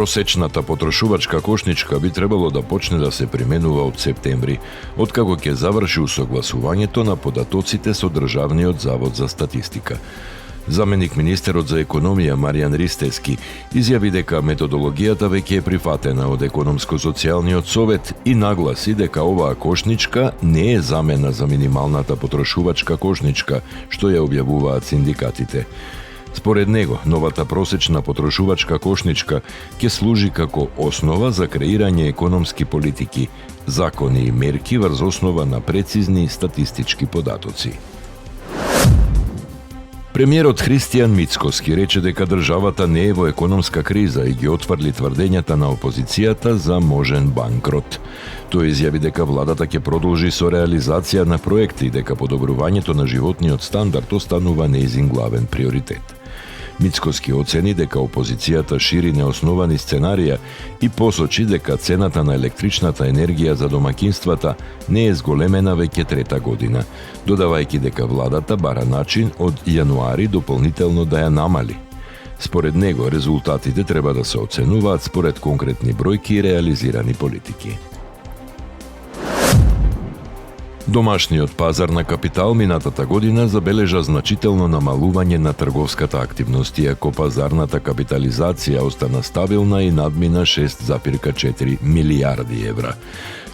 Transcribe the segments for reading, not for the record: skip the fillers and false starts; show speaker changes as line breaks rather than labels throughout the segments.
Просечната потрошувачка кошничка би требало да почне да се применува од септември, откако ќе заврши усогласувањето на податоците со Државниот завод за статистика. Заменик министерот за економија Маријан Ристевски изјави дека методологијата веќе е прифатена од Економско-социјалниот совет и нагласи дека оваа кошничка не е замена за минималната потрошувачка кошничка, што ја објавуваат синдикатите. Според него, новата просечна потрошувачка кошничка ќе служи како основа за креирање економски политики, закони и мерки врз основа на прецизни статистички податоци. Премиерот Христијан Мицкоски рече дека државата не е во економска криза и ги отврли тврдењата на опозицијата за можен банкрот. Тој изјави дека владата ќе продолжи со реализација на проекти и дека подобрувањето на животниот стандард останува нејзин главен приоритет. Мицкоски оцени дека опозицијата шири неосновани сценарија и посочи дека цената на електричната енергија за домаќинствата не е зголемена веќе трета година, додавајќи дека владата бара начин од јануари дополнително да ја намали. Според него, резултатите треба да се оценуваат според конкретни бројки и реализирани политики. Домашниот пазар на капитал минатата година забележа значително намалување на трговската активност, иако пазарната капитализација остана стабилна и надмина 6,4 милијарди евра.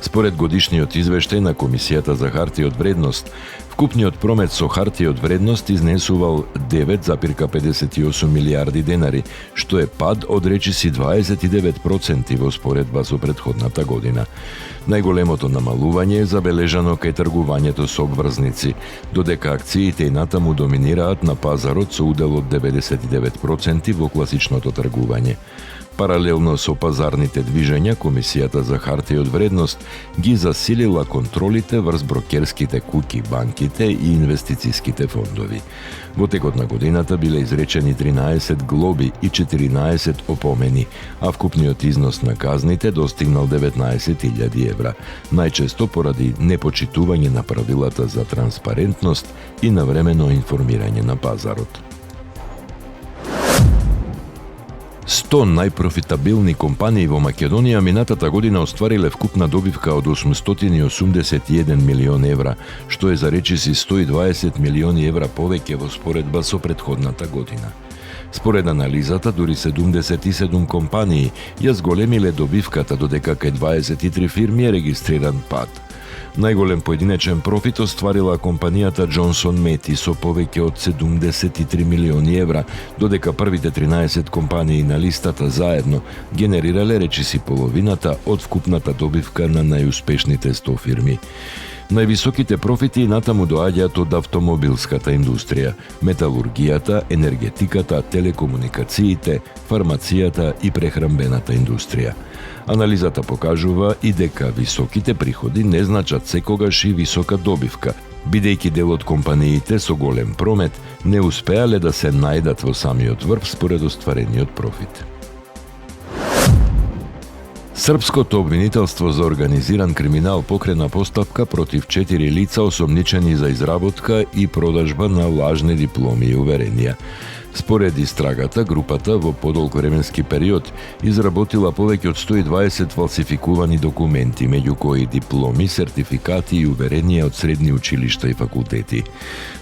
Според годишниот извештај на Комисијата за хартија од вредност, вкупниот промет со хартија од вредност изнесувал 9,58 милијарди денари, што е пад од речиси 29% во споредба со претходната година. Најголемото намалување е забележано кај тргувањето со обврзници, додека акциите и натаму доминираат на пазарот со удел од 99% во класичното тргување. Паралелно со пазарните движења, Комисијата за хартија од вредност ги засилила контролите врз брокерските куќи, банките и инвестицијските фондови. Во текот на годината биле изречени 13 глоби и 14 опомени, а вкупниот износ на казните достигнал 19.000 евра, најчесто поради непочитување на правилата за транспарентност и навремено информирање на пазарот. 100 најпрофитабилни компании во Македонија минатата година оствариле вкупна добивка од 881 милион евра, што е за речиси 120 милиони евра повеќе во споредба со претходната година. Според анализата, дури 77 компании ја зголемиле добивката, додека кај 23 фирми е регистриран пад. Најголем поединечен профит остварила компанијата Джонсон Мети со повеќе од 73 милиони евра, додека првите 13 компании на листата заедно генерирале речиси половината од вкупната добивка на најуспешните 100 фирми. Највисоките профити натаму доаѓаат од автомобилската индустрија, металургијата, енергетиката, телекомуникациите, фармацијата и прехранбената индустрија. Анализата покажува и дека високите приходи не значат секогаш и висока добивка, бидејќи дел од компаниите со голем промет не успеале да се најдат во самиот врв според остварениот профит. Српското обвинителство за организиран криминал покрена постапка против 4 лица осомничени за изработка и продажба на лажни дипломи и уверенија. Според истрагата, групата во подолг временски период изработила повеќе од 120 фалсификувани документи, меѓу кои дипломи, сертификати и уверенија од средни училишта и факултети.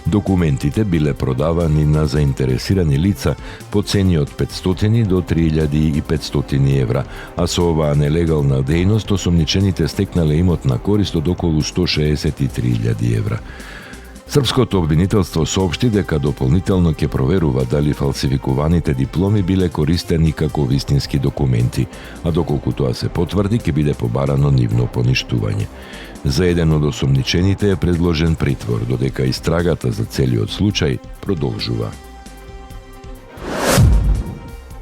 Документите биле продавани на заинтересирани лица по цени од 500 до 3500 евра, а со оваа нелегална дејност осомничените стекнале имот на корист од околу 163.000 евра. Српското обвинителство соопшти дека дополнително ќе проверува дали фалсификуваните дипломи биле користени како вистински документи, а доколку тоа се потврди, ќе биде побарано нивно поништување. За еден од осомничените е предложен притвор, додека истрагата за целиот случај продолжува.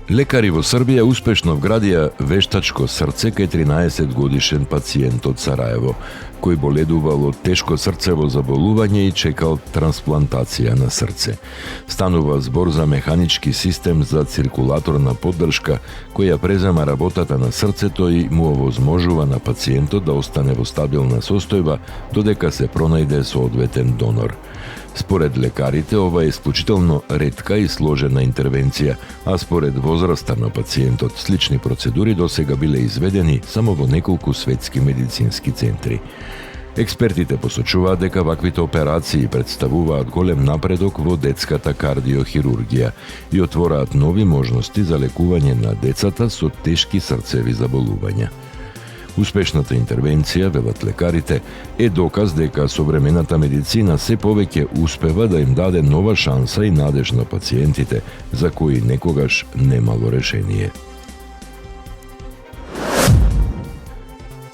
Лекари во Србија успешно вградија вештачко срце кај 13 годишен пациент од Сараево, кој боледувал од тешко срцево заболување и чекал трансплантација на срце. Станува збор за механички систем за циркулаторна поддршка, која презема работата на срцето и му овозможува на пациентот да остане во стабилна состојба додека се пронајде соодветен донор. Според лекарите, ова е исклучително ретка и сложена интервенција, а според возраста на пациентот, слични процедури досега биле изведени само во неколку светски медицински центри. Експертите посочуваат дека ваквите операции представуваат голем напредок во детската кардиохирургија и отвораат нови можности за лекување на децата со тешки срцеви заболувања. Успешната интервенција, велат лекарите, е доказ дека современата медицина се повеќе успева да им даде нова шанса и надеж на пациентите, за кои некогаш немало решение.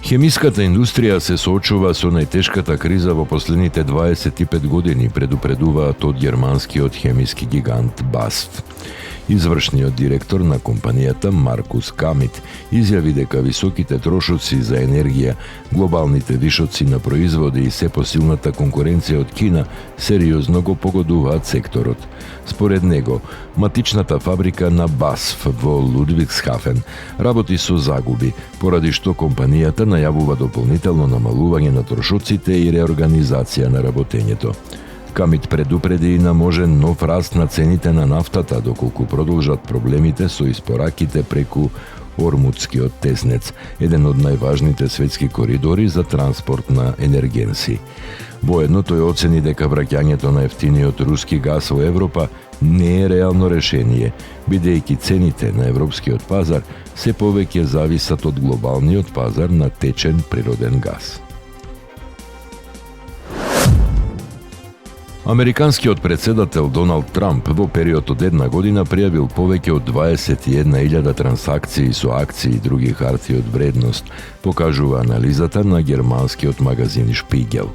Хемиската индустрија се соочува со најтешката криза во последните 25 години, предупредуваат од германскиот хемиски гигант BASF. Извршниот директор на компанијата Маркус Камит изјави дека високите трошоци за енергија, глобалните вишоци на производи и се посилната конкуренција од Кина сериозно го погодуваат секторот. Според него, матичната фабрика на BASF во Лудвигсхафен работи со загуби, поради што компанијата најавува дополнително намалување на трошоците и реорганизација на работењето. Камит предупреди и на можен нов раст на цените на нафтата доколку продолжат проблемите со испораките преку Ормудскиот теснец, еден од најважните светски коридори за транспорт на енергенси. Воедно тој оцени дека враќањето на ефтиниот руски газ во Европа не е реално решение, бидејќи цените на европскиот пазар се повеќе зависат од глобалниот пазар на течен природен газ. Американскиот председател Доналд Трамп во период од една година пријавил повеќе од 21.000 трансакции со акции и други харти од вредност, покажува анализата на германскиот магазин Шпигел.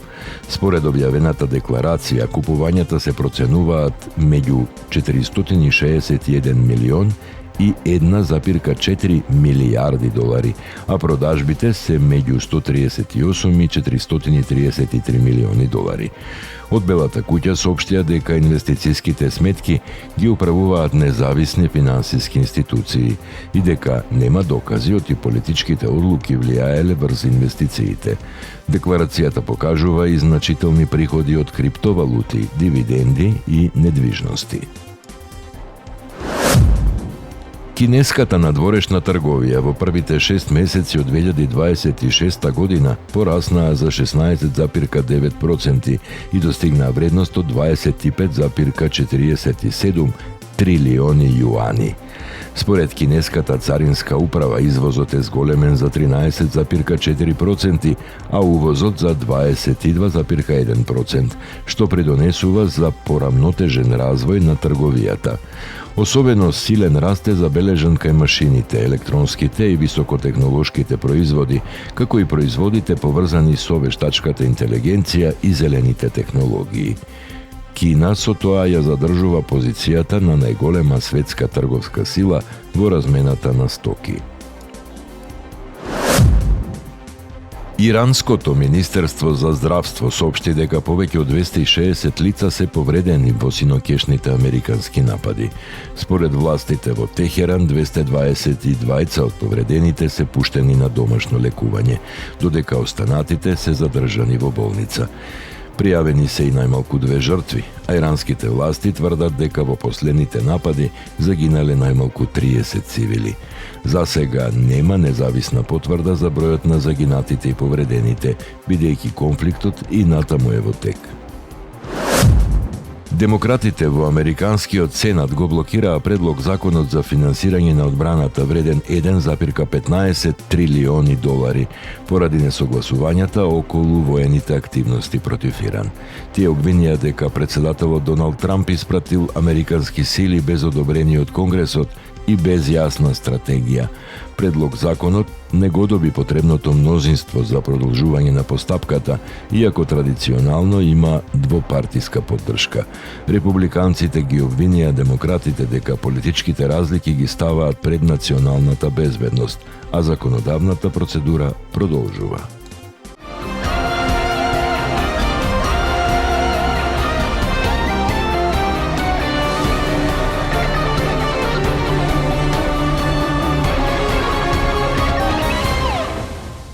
Според објавената декларација, купувањата се проценуваат меѓу 461 милион и 1,4 милијарди долари, а продажбите се меѓу 138 и 433 милиони долари. Од Белата куќа соопштија дека инвестицијските сметки ги управуваат независни финансиски институции и дека нема докази оти политичките одлуки влијаеле врз инвестициите. Декларацијата покажува и значителни приходи од криптовалути, дивиденди и недвижности. Кинеската надворешна трговија во првите 6 месеци од 2026 година пораснаа за 16,9% и достигнаа вредност од 25,47 трилиони јуани. Според кинеската царинска управа, извозот е зголемен за 13,4%, а увозот за 22,1%, што придонесува за порамнотежен развој на трговијата. Особено силен раст е забележан кај машините, електронските и високотехнолошките производи, како и производите поврзани со вештачката интелигенција и зелените технологии. Кина со тоа ја задржува позицијата на најголема светска трговска сила во размената на стоки. Иранското Министерство за здравство соопшти дека повеќе од 260 лица се повредени во синоќешните американски напади. Според властите во Техеран, 222 од повредените се пуштени на домашно лекување, додека останатите се задржани во болница. Пријавени се и најмалку 2 жртви, а иранските власти тврдат дека во последните напади загинале најмалку 30 цивили. За сега нема независна потврда за бројот на загинатите и повредените, бидејќи конфликтот и натаму е во тек. Демократите во Американскиот Сенат го блокираа предлог законот за финансирање на одбраната вреден 1,15 трилиони долари поради несогласувањата околу воените активности против Иран. Тие обвинија дека председателот Доналд Трамп испратил американски сили без одобрение од Конгресот и без јасна стратегија. Предлог законот не го доби потребното мнозинство за продолжување на постапката, иако традиционално има двопартиска поддршка. Републиканците ги обвинија демократите дека политичките разлики ги ставаат пред националната безбедност, а законодавната процедура продолжува.